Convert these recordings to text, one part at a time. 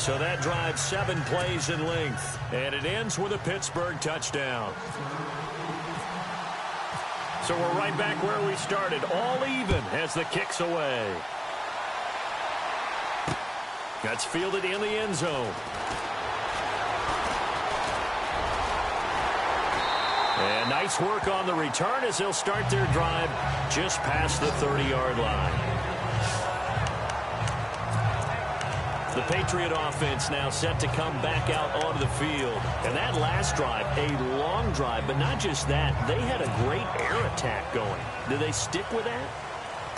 So that drive 7 plays in length, and it ends with a Pittsburgh touchdown. So we're right back where we started, all even as the kick's away. That's fielded in the end zone. And nice work on the return as they'll start their drive just past the 30-yard line. The Patriot offense now set to come back out onto the field. And that last drive, a long drive, but not just that. They had a great air attack going. Do they stick with that?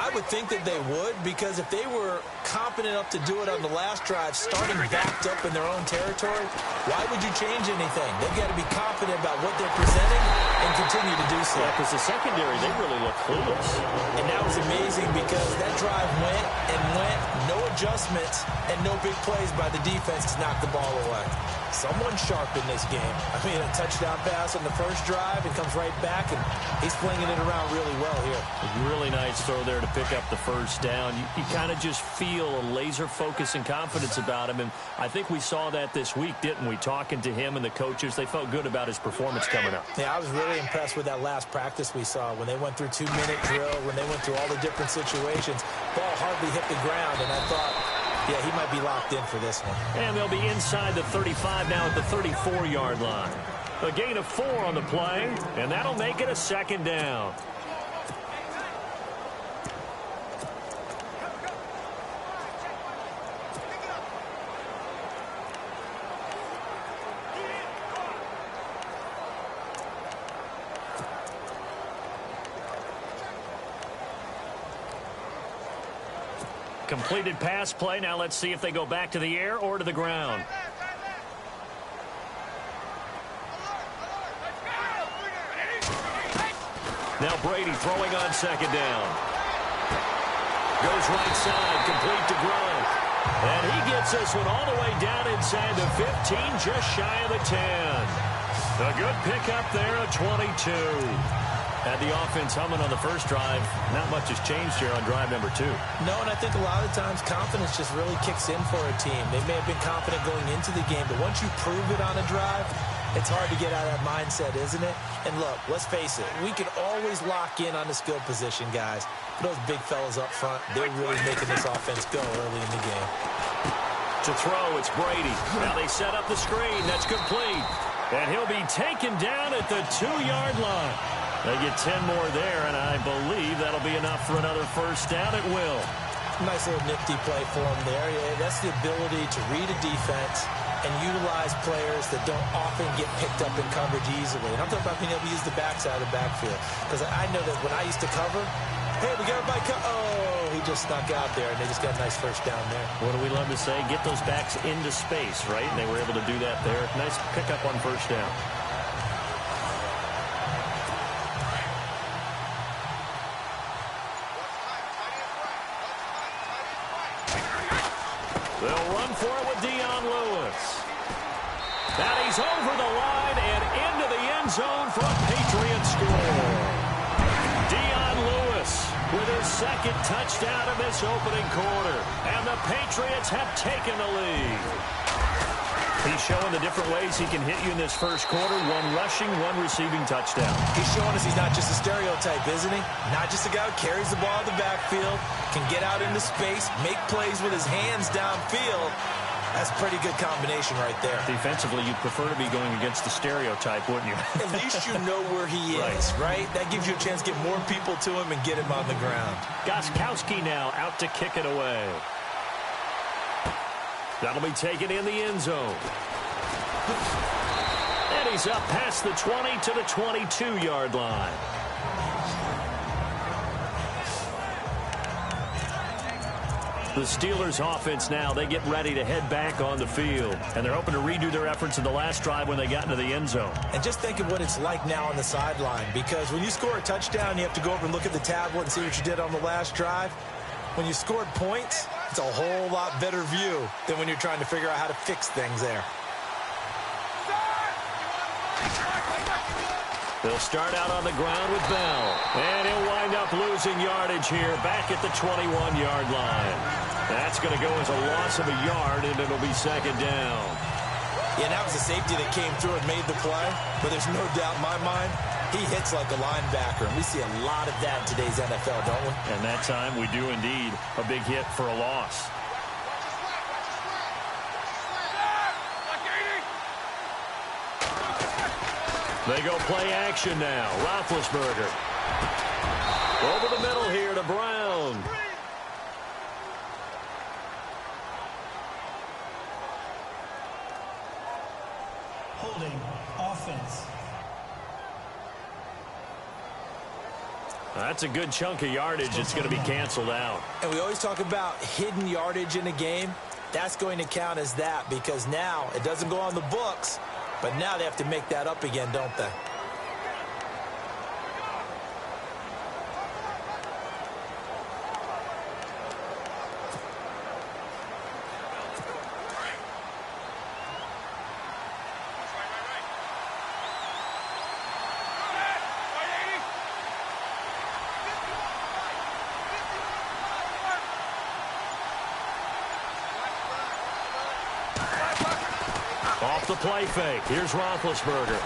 I would think that they would, because if they were confident enough to do it on the last drive, starting backed up in their own territory, why would you change anything? They've got to be confident about what they're presenting and continue to do so. Yeah, because the secondary, they really look clueless. And that was amazing because that drive went and went, no adjustments, and no big plays by the defense to knock the ball away. Someone sharp in this game. I mean, a touchdown pass on the first drive, it comes right back, and he's flinging it around really well here. A really nice throw there to pick up the first down. You kind of just feel a laser focus and confidence about him, and I think we saw that this week, didn't we? Talking to him and the coaches, they felt good about his performance coming up. Yeah, I was really impressed with that last practice we saw when they went through 2-minute drill, when they went through all the different situations. Ball hardly hit the ground, and I thought, yeah, he might be locked in for this one. And they'll be inside the 35 now at the 34-yard line. A gain of 4 on the play, and that'll make it a second down. Completed pass play. Now let's see if they go back to the air or to the ground. Now Brady throwing on second down. Goes right side, complete to Gronk. And he gets this one all the way down inside the 15, just shy of the 10. A good pickup there, a 22. Had the offense humming on the first drive. Not much has changed here on drive number 2. No, and I think a lot of times confidence just really kicks in for a team. They may have been confident going into the game, but once you prove it on a drive, it's hard to get out of that mindset, isn't it? And look, let's face it, we can always lock in on the skill position, guys. But those big fellas up front, they're really making this offense go early in the game. To throw, it's Brady. Now they set up the screen. That's complete. And he'll be taken down at the 2-yard line. They get 10 more there, and I believe that'll be enough for another first down. It will. Nice little nifty play for him there. Yeah, that's the ability to read a defense and utilize players that don't often get picked up in coverage easily. And I'm talking about being able to use the backside of the backfield. Because I know that when I used to cover, hey, we got everybody oh, he just snuck out there, and they just got a nice first down there. What do we love to say? Get those backs into space, right? And they were able to do that there. Nice pickup on first down. They'll run for it with Dion Lewis. And he's over the line and into the end zone for a Patriot score. Dion Lewis with his second touchdown of this opening quarter. And the Patriots have taken the lead. He's showing the different ways he can hit you in this first quarter. 1 rushing, 1 receiving touchdown. He's showing us he's not just a stereotype, isn't he? Not just a guy who carries the ball in the backfield, can get out into space, make plays with his hands downfield. That's a pretty good combination right there. Defensively, you'd prefer to be going against the stereotype, wouldn't you? At least you know where he is, right? That gives you a chance to get more people to him and get him on the ground. Gostkowski now out to kick it away. That'll be taken in the end zone. And he's up past the 20 to the 22-yard line. The Steelers offense now, they get ready to head back on the field. And they're hoping to redo their efforts in the last drive when they got into the end zone. And just think of what it's like now on the sideline. Because when you score a touchdown, you have to go over and look at the tablet and see what you did on the last drive. When you scored points, it's a whole lot better view than when you're trying to figure out how to fix things there. They'll start out on the ground with Bell. And he'll wind up losing yardage here back at the 21-yard line. That's going to go as a loss of a yard, and it'll be second down. Yeah, that was a safety that came through and made the play, but there's no doubt in my mind, he hits like a linebacker, and we see a lot of that in today's NFL, don't we? And that time we do indeed a big hit for a loss. They go play action now. Roethlisberger. Over the middle here to Brown. Holding offense. That's a good chunk of yardage. It's going to be canceled out. And we always talk about hidden yardage in a game. That's going to count as that because now it doesn't go on the books, but now they have to make that up again, don't they? Off the play fake. Here's Roethlisberger.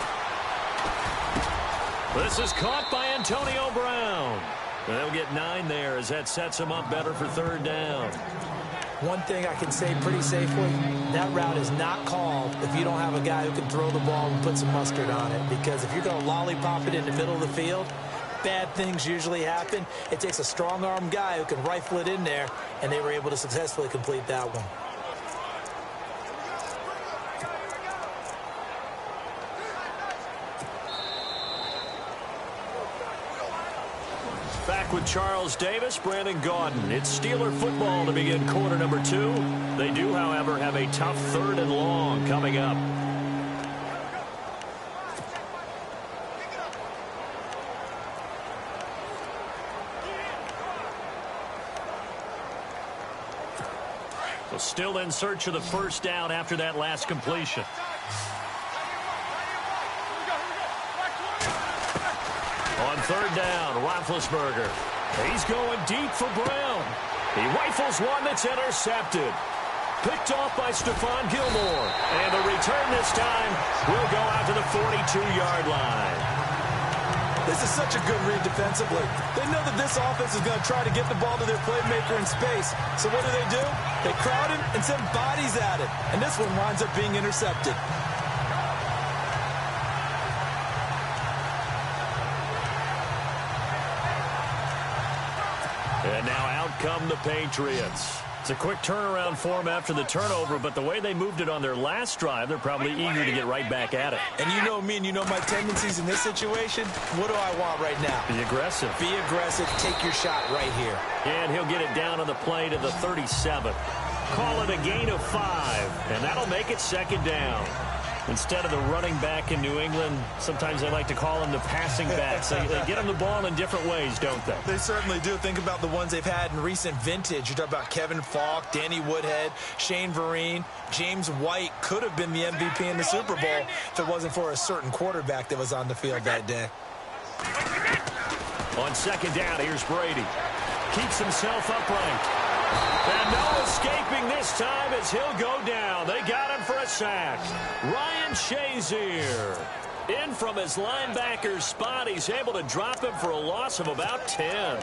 This is caught by Antonio Brown. And they'll get 9 there as that sets them up better for third down. One thing I can say pretty safely, that route is not called if you don't have a guy who can throw the ball and put some mustard on it. Because if you're going to lollipop it in the middle of the field, bad things usually happen. It takes a strong-arm guy who can rifle it in there, and they were able to successfully complete that one. Back with Charles Davis, Brandon Gaudin. It's Steeler football to begin quarter number 2. They do, however, have a tough 3rd and long coming up. So still in search of the first down after that last completion. On third down, Roethlisberger. He's going deep for Brown. He rifles one that's intercepted. Picked off by Stephon Gilmore. And the return this time will go out to the 42-yard line. This is such a good read defensively. They know that this offense is going to try to get the ball to their playmaker in space. So what do? They crowd him and send bodies at it. And this one winds up being intercepted. And now out come the Patriots. It's a quick turnaround for them after the turnover, but the way they moved it on their last drive, they're probably eager to get right back at it. And you know me and you know my tendencies in this situation. What do I want right now? Be aggressive. Be aggressive. Take your shot right here. And he'll get it down on the play to the 37. Call it a gain of 5, and that'll make it second down. Instead of the running back in New England, sometimes they like to call them the passing backs. They get them the ball in different ways, don't they? They certainly do. Think about the ones they've had in recent vintage. You talk about Kevin Falk, Danny Woodhead, Shane Vereen, James White could have been the MVP in the Super Bowl if it wasn't for a certain quarterback that was on the field that day. On second down, here's Brady. Keeps himself upright. And no escaping this time as he'll go down. They got him for a sack. Ryan Shazier in from his linebacker's spot. He's able to drop him for a loss of about 10.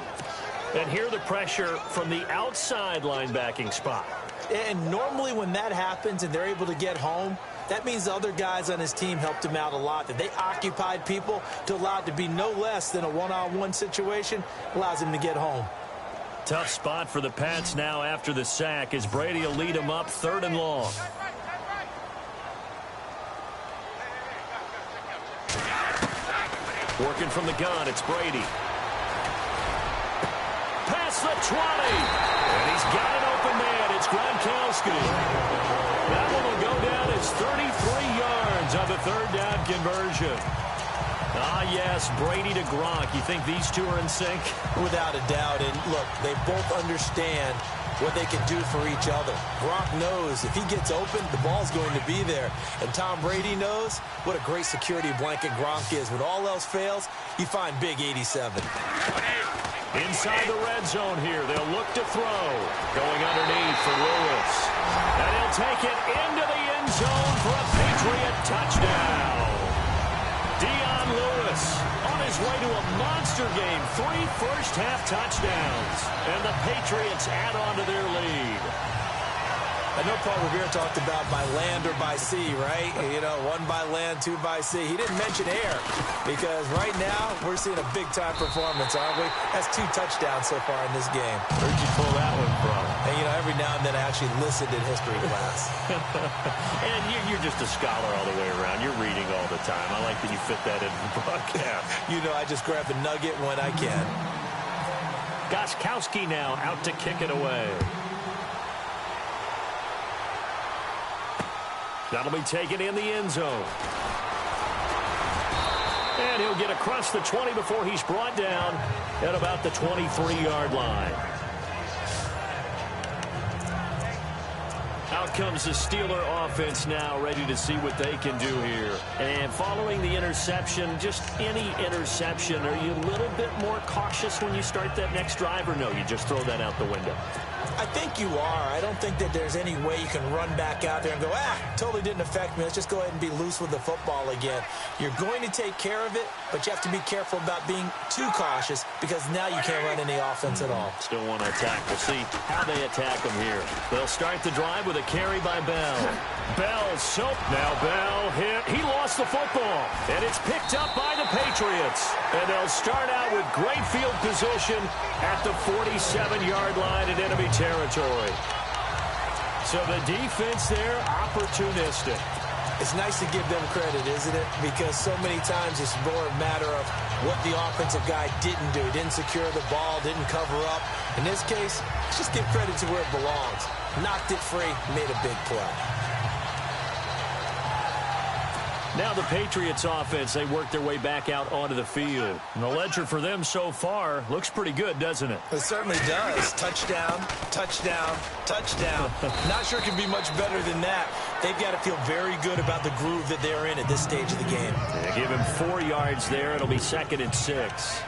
And here the pressure from the outside linebacking spot. And normally when that happens and they're able to get home, that means the other guys on his team helped him out a lot. That they occupied people to allow it to be no less than a one-on-one situation allows him to get home. Tough spot for the Pats now after the sack as Brady will lead them up 3rd and long. Working from the gun, it's Brady. Past the 20. And he's got an open man. It's Gronkowski. That one will go down as 33 yards on the 3rd down conversion. Ah, yes, Brady to Gronk. You think these two are in sync? Without a doubt. And look, they both understand what they can do for each other. Gronk knows if he gets open, the ball's going to be there. And Tom Brady knows what a great security blanket Gronk is. When all else fails, you find big 87. Inside the red zone here, they'll look to throw. Going underneath for Lewis. And he'll take it into the end zone for a Patriot touchdown. Dion Lewis on his way to a monster game. 3 first-half touchdowns. And the Patriots add on to their lead. I know Paul Revere talked about by land or by sea, right? You know, 1 by land, 2 by sea. He didn't mention air because right now we're seeing a big-time performance, aren't we? That's 2 touchdowns so far in this game. Where'd you pull that one from? And, you know, every now and then I actually listened in history class. And you're just a scholar all the way around. You're reading all the time. I like that you fit that into the broadcast. You know, I just grab a nugget when I can. Gostkowski now out to kick it away. That'll be taken in the end zone. And he'll get across the 20 before he's brought down at about the 23-yard line. Out comes the Steeler offense now, ready to see what they can do here. And following the interception, just any interception, are you a little bit more cautious when you start that next drive, or no, you just throw that out the window? I think you are. I don't think that there's any way you can run back out there and go, totally didn't affect me. Let's just go ahead and be loose with the football again. You're going to take care of it, but you have to be careful about being too cautious because now you can't run any offense at all. Still want to attack. We'll see how they attack them here. They'll start the drive with a carry by Bell. Now Bell hit. He lost the football, and it's picked up by the Patriots. And they'll start out with great field position at the 47-yard line in enemy territory. So the defense there, opportunistic. It's nice to give them credit, isn't it? Because so many times it's more a matter of what the offensive guy didn't do. He didn't secure the ball, didn't cover up. In this case, let's just give credit to where it belongs. Knocked it free, made a big play. Now the Patriots offense, they work their way back out onto the field. And the ledger for them so far looks pretty good, doesn't it? It certainly does. Touchdown, touchdown, touchdown. Not sure it can be much better than that. They've got to feel very good about the groove that they're in at this stage of the game. They give him 4 yards there. It'll be 2nd and 6.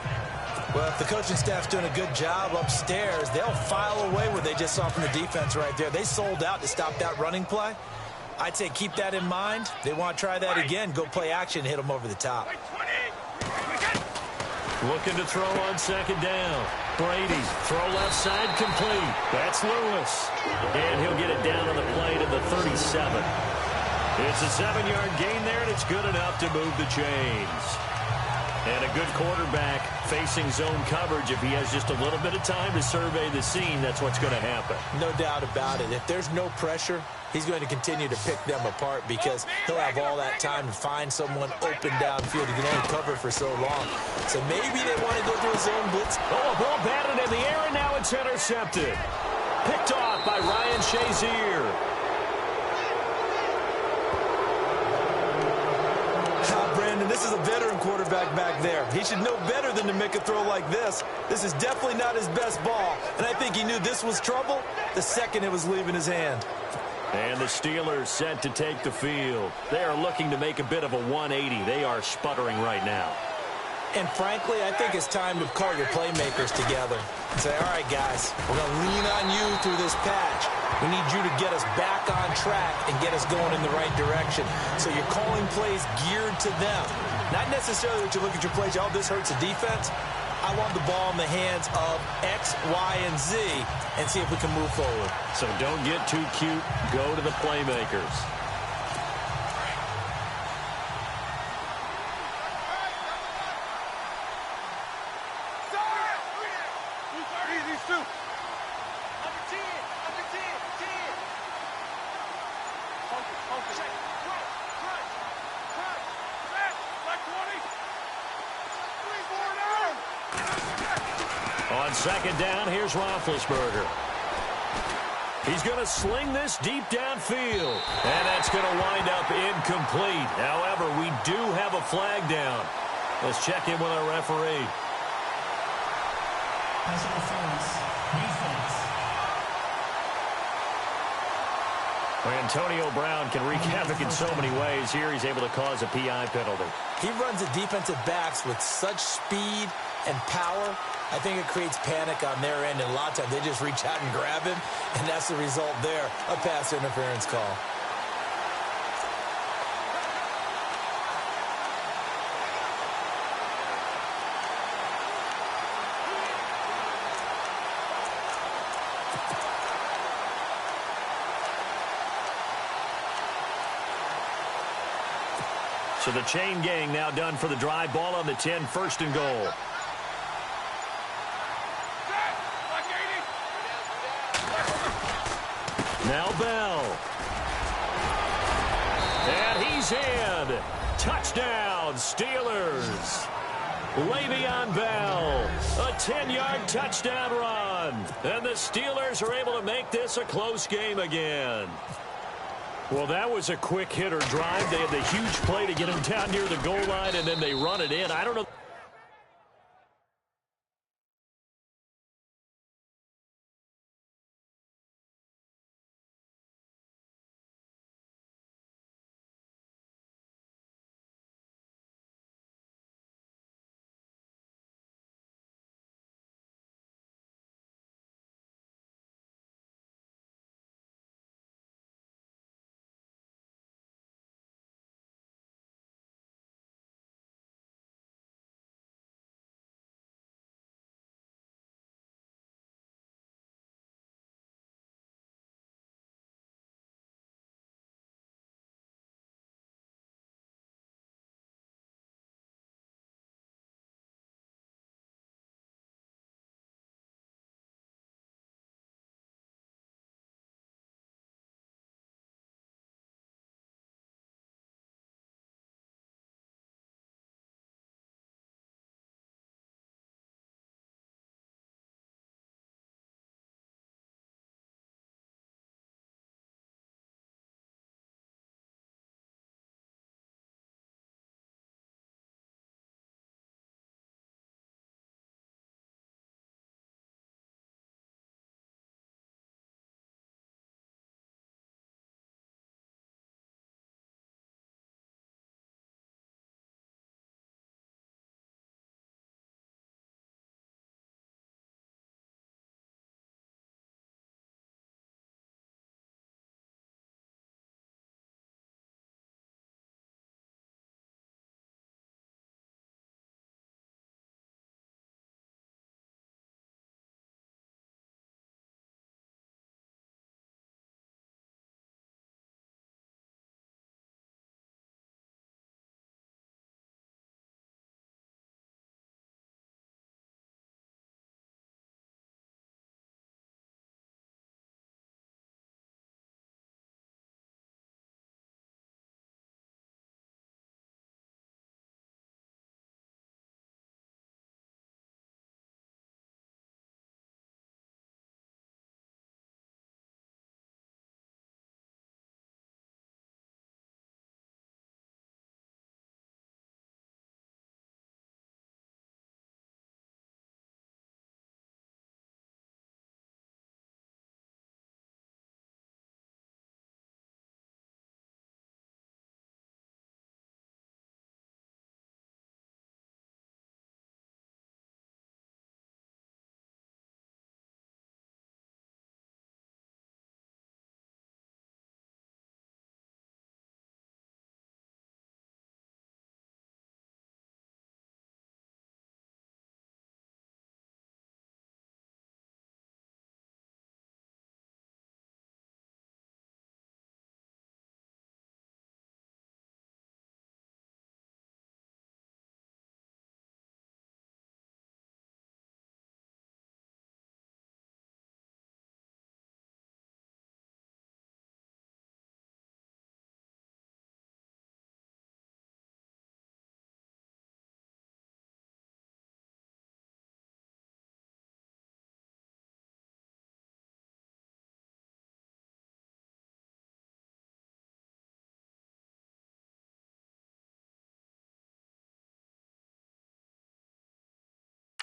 Well, if the coaching staff's doing a good job upstairs, they'll file away what they just saw from the defense right there. They sold out to stop that running play. I'd say keep that in mind. They want to try that again. Go play action, hit them over the top. Looking to throw on 2nd down. Brady, throw left side complete. That's Lewis. And he'll get it down on the play to the 37. It's a 7-yard gain there, and it's good enough to move the chains. And a good quarterback facing zone coverage. If he has just a little bit of time to survey the scene, that's what's going to happen. No doubt about it. If there's no pressure, he's going to continue to pick them apart because he'll have all that time to find someone open downfield. He can only cover for so long. So maybe they want to go to a zone blitz. Oh, a ball batted in the air, and now it's intercepted. Picked off by Ryan Shazier. Brandon, this is a veteran quarterback back there. He should know better than to make a throw like this. This is definitely not his best ball, and I think he knew this was trouble the second it was leaving his hand. And the Steelers set to take the field. They are looking to make a bit of a 180. They are sputtering right now. And frankly, I think it's time to call your playmakers together and say, all right, guys, we're going to lean on you through this patch. We need you to get us back on track and get us going in the right direction. So you're calling plays geared to them. Not necessarily that you look at your plays, oh, this hurts the defense. I want the ball in the hands of X, Y, and Z and see if we can move forward. So don't get too cute. Go to the playmakers. On 2nd down, here's Roethlisberger. He's going to sling this deep downfield. And that's going to wind up incomplete. However, we do have a flag down. Let's check in with our referee. Pass interference. Defense. Antonio Brown can wreak havoc in so many ways. Here he's able to cause a PI penalty. He runs the defensive backs with such speed and power. I think it creates panic on their end, and a lot of times they just reach out and grab him, and that's the result there, a pass interference call. So the chain gang now done for the drive. Ball on the 10, first and goal. Now Bell. And he's in. Touchdown, Steelers. Le'Veon Bell, a 10-yard touchdown run. And the Steelers are able to make this a close game again. Well, that was a quick hitter drive. They had the huge play to get him down near the goal line, and then they run it in. I don't know.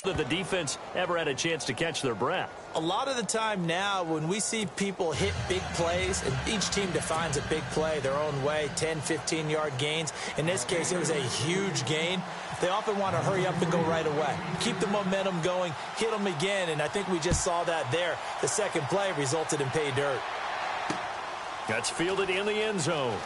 that the defense ever had a chance to catch their breath. A lot of the time now when we see people hit big plays, and each team defines a big play their own way, 10, 15-yard gains. In this case, it was a huge gain. They often want to hurry up and go right away. Keep the momentum going, hit them again, and I think we just saw that there. The second play resulted in pay dirt. That's fielded in the end zone.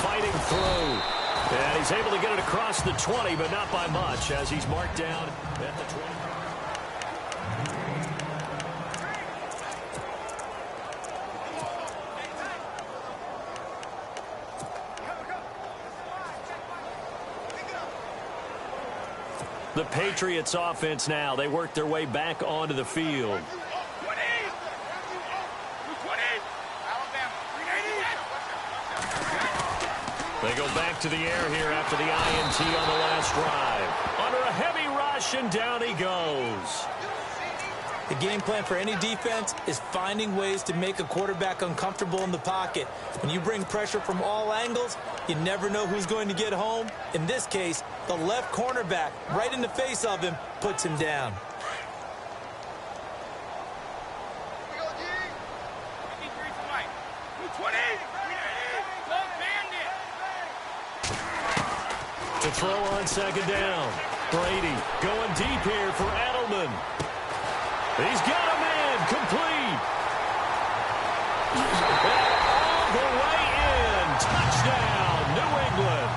Fighting through. And he's able to get it across the 20, but not by much as he's marked down at the 20. The Patriots offense now. They work their way back onto the field. They go back to the air here after the INT on the last drive. Under a heavy rush, and down he goes. The game plan for any defense is finding ways to make a quarterback uncomfortable in the pocket. When you bring pressure from all angles, you never know who's going to get home. In this case, the left cornerback, right in the face of him, puts him down. To throw on second down. Brady going deep here for Edelman. He's got a man complete. All the way in. Touchdown, New England.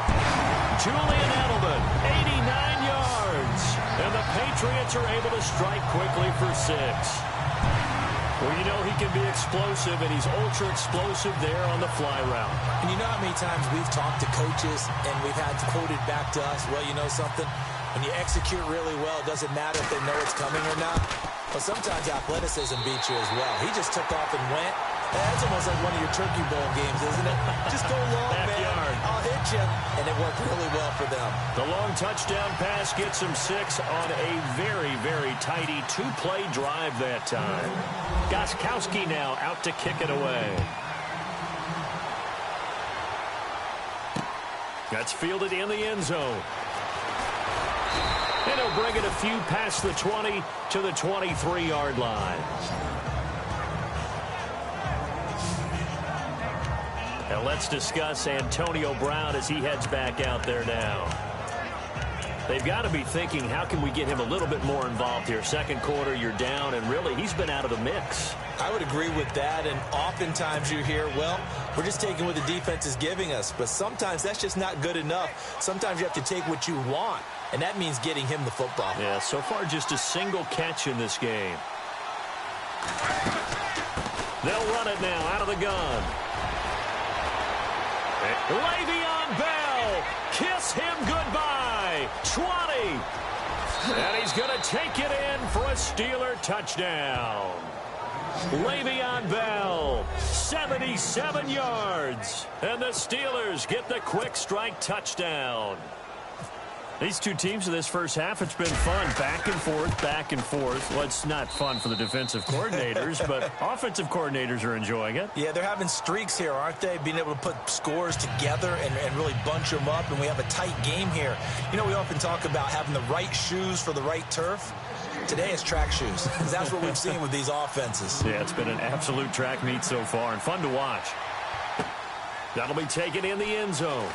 Julian Edelman, 89 yards. And the Patriots are able to strike quickly for 6. Well, you know he can be explosive, and he's ultra-explosive there on the fly route. And you know how many times we've talked to coaches and we've had quoted back to us, well, you know something? When you execute really well, it doesn't matter if they know it's coming or not. But sometimes athleticism beats you as well. He just took off and went. That's almost like one of your Turkey Bowl games, isn't it? Just go long, man. I'll hit you. And it worked really well for them. The long touchdown pass gets him 6 on a very, very tidy 2-play drive that time. Gostkowski now out to kick it away. That's fielded in the end zone. And he'll bring it a few past the 20 to the 23-yard line. Now let's discuss Antonio Brown as he heads back out there now. They've got to be thinking, how can we get him a little bit more involved here? Second quarter, you're down, and really, he's been out of the mix. I would agree with that, and oftentimes you hear, well, we're just taking what the defense is giving us, but sometimes that's just not good enough. Sometimes you have to take what you want, and that means getting him the football. Yeah, so far just a single catch in this game. They'll run it now out of the gun. Le'Veon Bell, kiss him goodbye. 20. And he's going to take it in for a Steeler touchdown. Le'Veon Bell, 77 yards. And the Steelers get the quick strike touchdown. These two teams in this first half, it's been fun. Back and forth, back and forth. Well, it's not fun for the defensive coordinators, but offensive coordinators are enjoying it. Yeah, they're having streaks here, aren't they? Being able to put scores together and really bunch them up, and we have a tight game here. You know, we often talk about having the right shoes for the right turf. Today it's track shoes, because that's what we've seen with these offenses. Yeah, it's been an absolute track meet so far, and fun to watch. That'll be taken in the end zone.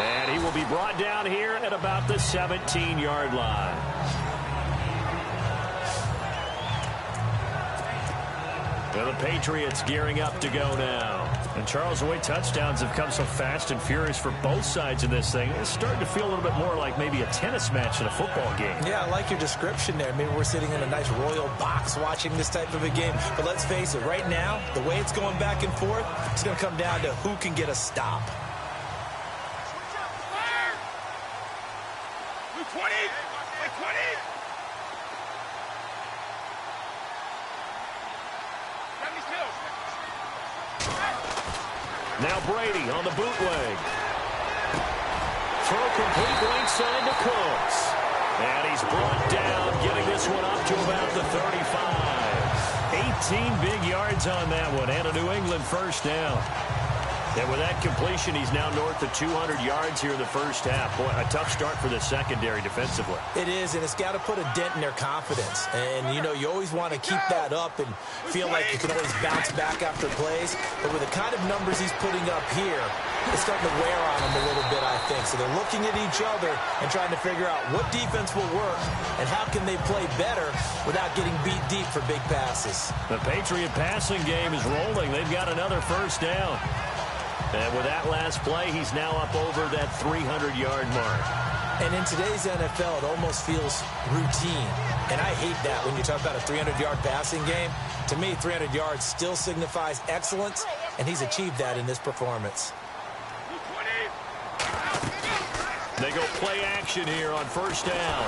And he will be brought down here at about the 17-yard line. Well, the Patriots gearing up to go now. And, Charles, the way touchdowns have come so fast and furious for both sides of this thing, it's starting to feel a little bit more like maybe a tennis match in a football game. Yeah, I like your description there. Maybe we're sitting in a nice royal box watching this type of a game. But let's face it, right now, the way it's going back and forth, it's going to come down to who can get a stop. 20! 20! Now Brady on the bootleg. Throw complete right side to Cooks. And he's brought down, getting this one up to about the 35. 18 big yards on that one, and a New England first down. And with that completion, he's now north of 200 yards here in the first half. Boy, a tough start for the secondary defensively. It is, and it's got to put a dent in their confidence. And, you know, you always want to keep that up and feel like you can always bounce back after plays. But with the kind of numbers he's putting up here, it's starting to wear on them a little bit, I think. So they're looking at each other and trying to figure out what defense will work and how can they play better without getting beat deep for big passes. The Patriot passing game is rolling. They've got another first down. And with that last play, he's now up over that 300-yard mark. And in today's NFL, it almost feels routine. And I hate that when you talk about a 300-yard passing game. To me, 300 yards still signifies excellence, and he's achieved that in this performance. They go play action here on first down.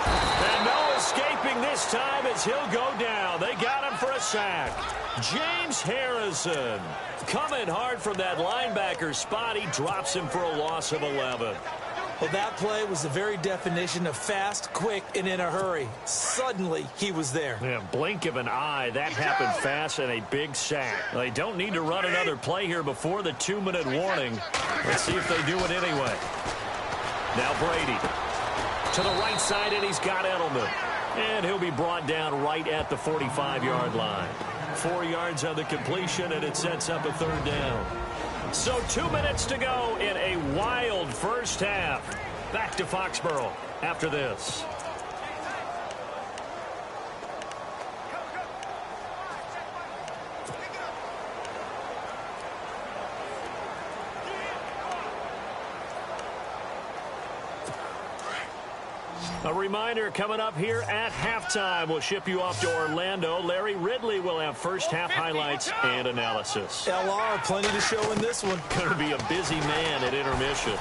And no escaping this time as he'll go down. They got him for a sack. James Harrison coming hard from that linebacker spot. He drops him for a loss of 11. Well, that play was the very definition of fast, quick, and in a hurry. Suddenly, he was there. Yeah, blink of an eye. That happened fast and a big sack. They don't need to run another play here before the 2-minute warning. Let's see if they do it anyway. Now Brady to the right side, and he's got Edelman. And he'll be brought down right at the 45-yard line. 4 yards on the completion, and it sets up a third down. So 2 minutes to go in a wild first half. Back to Foxborough after this. A reminder, coming up here at halftime, we'll ship you off to Orlando. Larry Ridley will have first half highlights and analysis. LR, plenty to show in this one. Going to be a busy man at intermission.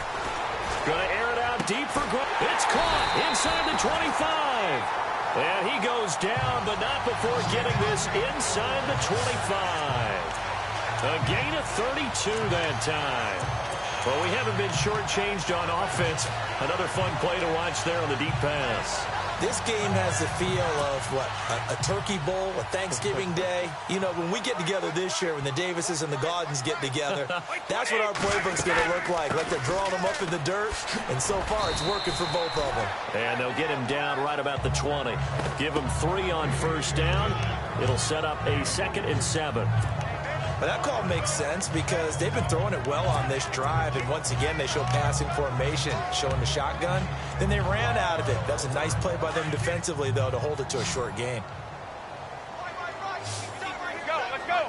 Going to air it out deep for Grant. It's caught inside the 25. And he goes down, but not before getting this inside the 25. A gain of 32 that time. Well, we haven't been shortchanged on offense. Another fun play to watch there on the deep pass. This game has the feel of, what, a turkey bowl, a Thanksgiving day. You know, when we get together this year, when the Davises and the Gaudens get together, that's what our playbook's going to look like. Like they're drawing them up in the dirt, and so far it's working for both of them. And they'll get him down right about the 20. Give him 3 on first down. It'll set up a 2nd and 7. But that call makes sense because they've been throwing it well on this drive, and once again they show passing formation, showing the shotgun. Then they ran out of it. That's a nice play by them defensively, though, to hold it to a short gain. Let's go.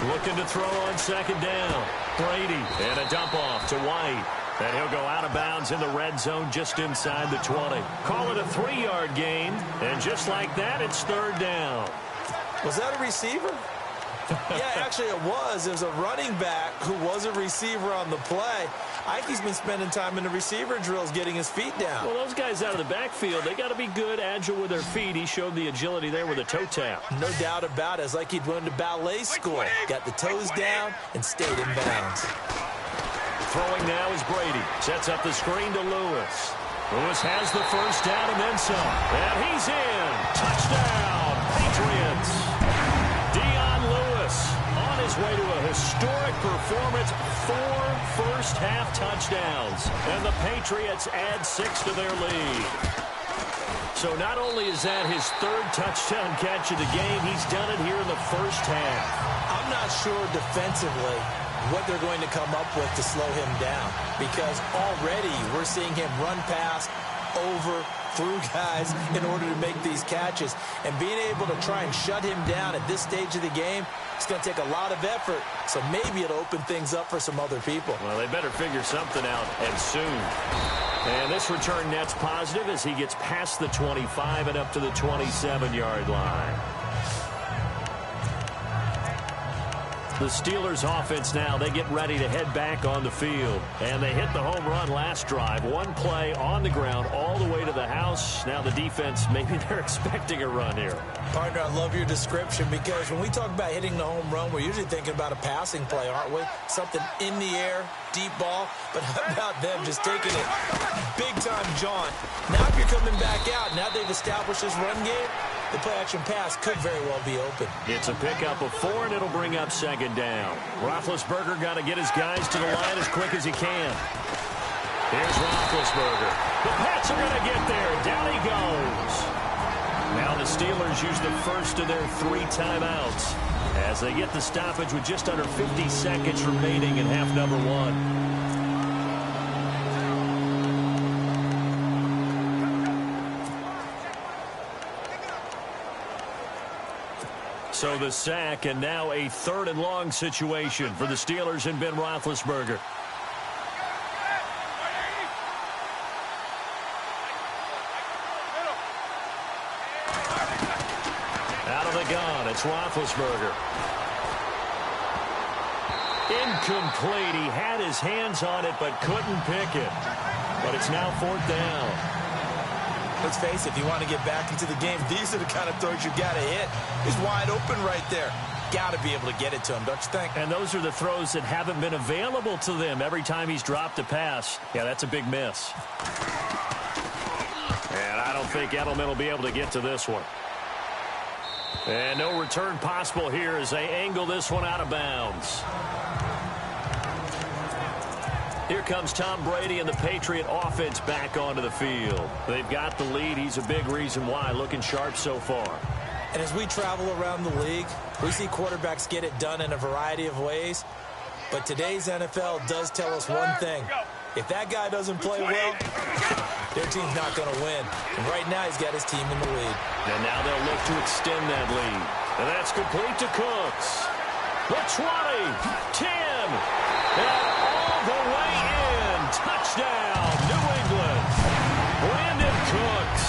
Looking to throw on second down. Brady and a dump off to White. And he'll go out of bounds in the red zone just inside the 20. Call it a 3-yard gain, and just like that, it's third down. Was that a receiver? Yeah, actually it was. It was a running back who was a receiver on the play. I think he's been spending time in the receiver drills getting his feet down. Well, those guys out of the backfield, they got to be good, agile with their feet. He showed the agility there with a toe tap. No doubt about it. It's like he'd went to ballet school. Got the toes down and stayed in bounds. Throwing now is Brady. Sets up the screen to Lewis. Lewis has the first down and then some. And he's in. Touchdown, Patriots. On his way to a historic performance, 4 first-half touchdowns, and the Patriots add 6 to their lead. So not only is that his 3rd touchdown catch of the game, he's done it here in the first half. I'm not sure defensively what they're going to come up with to slow him down, because already we're seeing him run past, over, through guys in order to make these catches. And being able to try and shut him down at this stage of the game, it's going to take a lot of effort. So maybe it'll open things up for some other people. Well, they better figure something out, and soon. And this return net's positive as he gets past the 25 and up to the 27-yard line. The Steelers offense now, they get ready to head back on the field. And they hit the home run last drive. One play on the ground all the way to the house. Now the defense, maybe they're expecting a run here. Partner, I love your description because when we talk about hitting the home run, we're usually thinking about a passing play, aren't we? Something in the air, deep ball. But how about them just taking it big time jaunt? Now if you're coming back out, now they've established this run game, the play-action pass could very well be open. It's a pickup of 4, and it'll bring up second down. Roethlisberger got to get his guys to the line as quick as he can. Here's Roethlisberger. The Pats are going to get there. Down he goes. Now the Steelers use the first of their 3 timeouts as they get the stoppage with just under 50 seconds remaining in half number 1. So the sack, and now a 3rd and long situation for the Steelers and Ben Roethlisberger. Out of the gun, it's Roethlisberger. Incomplete. He had his hands on it but couldn't pick it. But it's now 4th down. Let's face it, if you want to get back into the game, these are the kind of throws you got to hit. He's wide open right there. Got to be able to get it to him, don't you think? And those are the throws that haven't been available to them every time he's dropped a pass. Yeah, that's a big miss. And I don't think Edelman will be able to get to this one. And no return possible here as they angle this one out of bounds. Here comes Tom Brady and the Patriot offense back onto the field. They've got the lead. He's a big reason why. Looking sharp so far. And as we travel around the league, we see quarterbacks get it done in a variety of ways. But today's NFL does tell us one thing. If that guy doesn't play well, their team's not going to win. And right now, he's got his team in the lead. And now they'll look to extend that lead. And that's complete to Cooks. The 20, 10, and all the way in. Touchdown, New England. Brandon Cooks,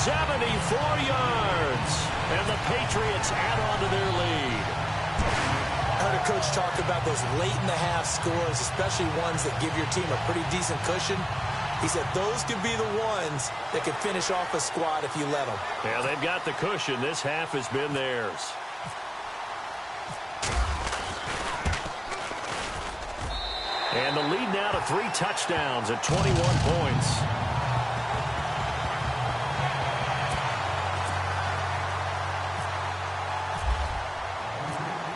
74 yards. And the Patriots add on to their lead. I heard a coach talk about those late-in-the-half scores, especially ones that give your team a pretty decent cushion. He said those could be the ones that could finish off a squad if you let them. Yeah, they've got the cushion. This half has been theirs. And the lead now to 3 touchdowns at 21 points.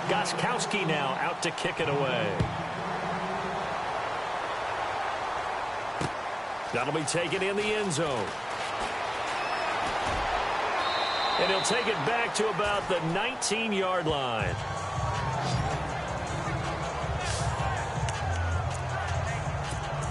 Gostkowski now out to kick it away. That'll be taken in the end zone. And he'll take it back to about the 19-yard line.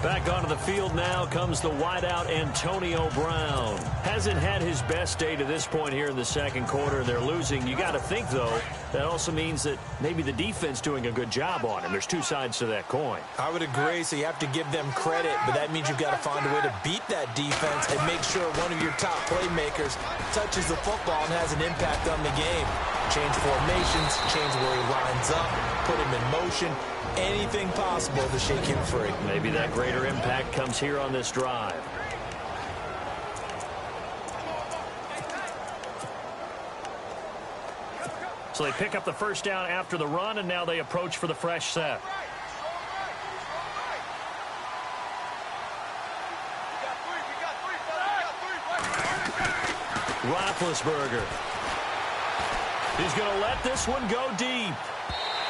Back onto the field now comes the wideout Antonio Brown. Hasn't had his best day to this point here in the second quarter. They're losing. You got to think, though, that also means that maybe the defense doing a good job on him. There's 2 sides to that coin. I would agree, so you have to give them credit, but that means you've got to find a way to beat that defense and make sure one of your top playmakers touches the football and has an impact on the game. Change formations, change where he lines up, put him in motion. Anything possible to shake him free. Maybe that greater impact comes here on this drive. So they pick up the first down after the run, and now they approach for the fresh set. Roethlisberger. He's going to let this one go deep.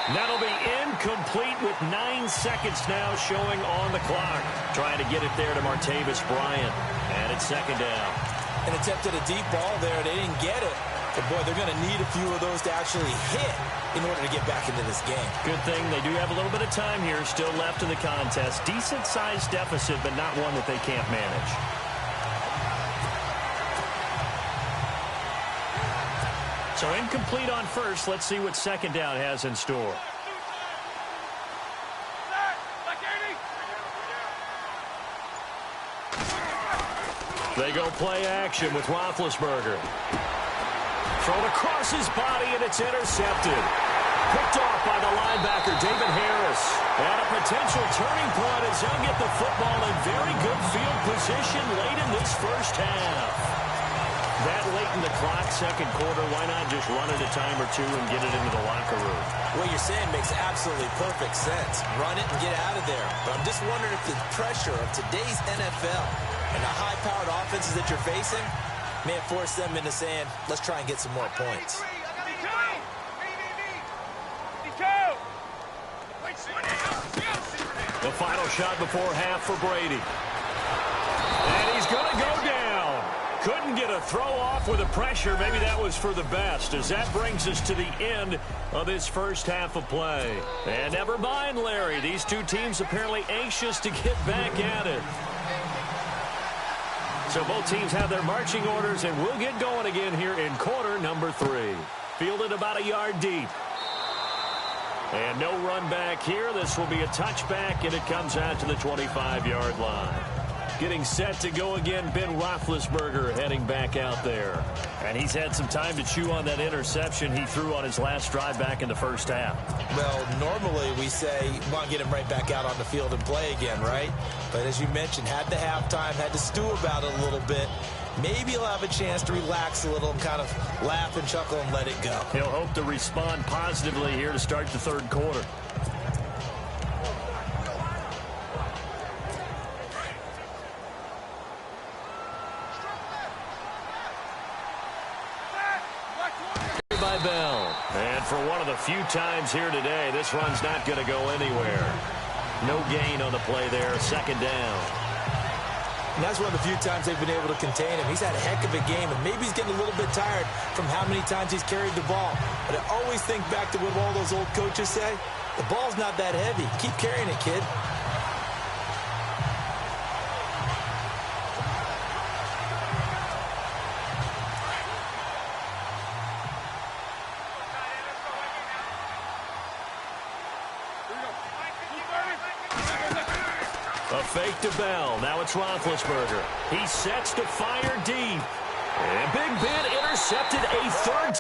That'll be incomplete with 9 seconds now showing on the clock. Trying to get it there to Martavis Bryant. And it's second down. An attempt at a deep ball there. They didn't get it. But, boy, they're going to need a few of those to actually hit in order to get back into this game. Good thing they do have a little bit of time here still left in the contest. Decent-sized deficit, but not one that they can't manage. So incomplete on first. Let's see what second down has in store. They go play action with Roethlisberger. Thrown across his body, and it's intercepted. Picked off by the linebacker, David Harris. And a potential turning point as he'll get the football in very good field position late in this first half. That late in the clock, second quarter, why not just run it a time or two and get it into the locker room? What you're saying makes absolutely perfect sense. Run it and get out of there. But I'm just wondering if the pressure of today's NFL and the high-powered offenses that you're facing May have forced them into saying, let's try and get some more points. The final shot before half for Brady. And he's going to go down. Couldn't get a throw off with the pressure. Maybe that was for the best, as that brings us to the end of this first half of play. And never mind, Larry. These two teams apparently anxious to get back at it. So both teams have their marching orders, and we'll get going again here in quarter number 3. Fielded about a yard deep. And no run back here. This will be a touchback, and it comes out to the 25-yard line. Getting set to go again, Ben Roethlisberger heading back out there. And he's had some time to chew on that interception he threw on his last drive back in the first half. Well, normally we say, want to get him right back out on the field and play again, right? But as you mentioned, had the halftime, had to stew about it a little bit. Maybe he'll have a chance to relax a little and kind of laugh and chuckle and let it go. He'll hope to respond positively here to start the third quarter. By Bell. And for one of the few times here today, this run's not going to go anywhere. No gain on the play there. Second down. And that's one of the few times they've been able to contain him. He's had a heck of a game, and maybe he's getting a little bit tired from how many times he's carried the ball. But I always think back to what all those old coaches say. The ball's not that heavy. Keep carrying it, kid. A fake to Bell. Now it's Roethlisberger. He sets to fire deep. And Big Ben intercepted a third